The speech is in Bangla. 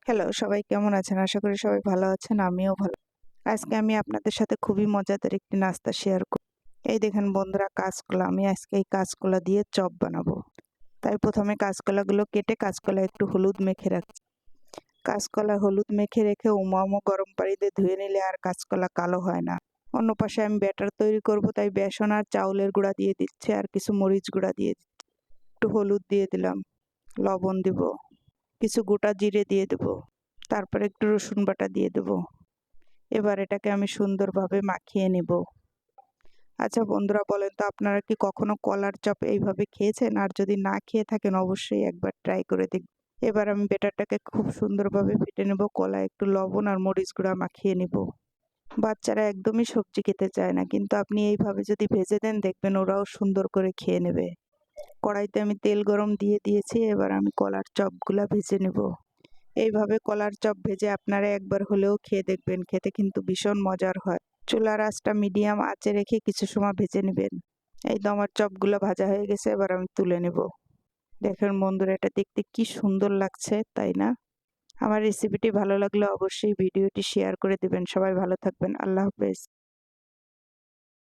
হ্যালো, সবাই কেমন আছেন? আশা করি সবাই ভালো আছেন। আমিও ভালো। আজকে আমি আপনাদের সাথে খুবই মজাদার একটি নাস্তা শেয়ার করব। এই দেখেন বন্ধুরা, কাঁচকলা। আমি আজকে এই কাঁচকলা দিয়ে চপ বানাবো। তাই ১ম এ কাঁচকলাগুলো কেটে কাঁচকলায় একটু হলুদ মেখে রাখছি। কাঁচকলা হলুদ মেখে রেখে উমামো গরম পানিতে ধুয়ে নিলে আর কাঁচকলা কালো হয় না। অন্য পাশে আমি ব্যাটার তৈরি করব, তাই বেসন আর চাউলের গুঁড়া দিয়ে দিচ্ছি আর কিছু মরিচ গুঁড়া দিয়ে দিচ্ছি। একটু হলুদ দিয়ে দিলাম, লবণ দিব, কিছু গোটা জিরে দিয়ে দেবো। তারপরে একটু রসুন বাটা দিয়ে দেবো। এবার এটাকে আমি সুন্দরভাবে মাখিয়ে নেব। আচ্ছা বন্ধুরা, বলেন তো আপনারা কি কখনো কলার চপ এইভাবে খেয়েছেন? আর যদি না খেয়ে থাকেন অবশ্যই একবার ট্রাই করে দেখবেন। এবার আমি ব্যাটারটাকে খুব সুন্দরভাবে ফেটে নেব। কলায় একটু লবণ আর মরিচ গুঁড়া মাখিয়ে নেব। বাচ্চারা একদমই সবজি খেতে চায় না, কিন্তু আপনি এইভাবে যদি ভেজে দেন দেখবেন ওরাও সুন্দর করে খেয়ে নেবে। কড়াইতে আমি তেল গরম দিয়ে দিয়েছি। এবার আমি কলার চপগুলা ভেজে নেব। এইভাবে কলার চপ ভেজে আপনারা একবার হলেও খেয়ে দেখবেন, খেতে কিন্তু ভীষণ মজার হয়। চুলার আঁচটা মিডিয়াম আঁচে রেখে কিছু সময় ভেজে নেবেন। এই তো আমার চপগুলো ভাজা হয়ে গেছে, এবার আমি তুলে নেব। দেখেন বন্ধুরা, এটা দেখতে কি সুন্দর লাগছে, তাই না? আমার রেসিপিটি ভালো লাগলে অবশ্যই ভিডিওটি শেয়ার করে দিবেন। সবাই ভালো থাকবেন। আল্লাহ হাফেজ।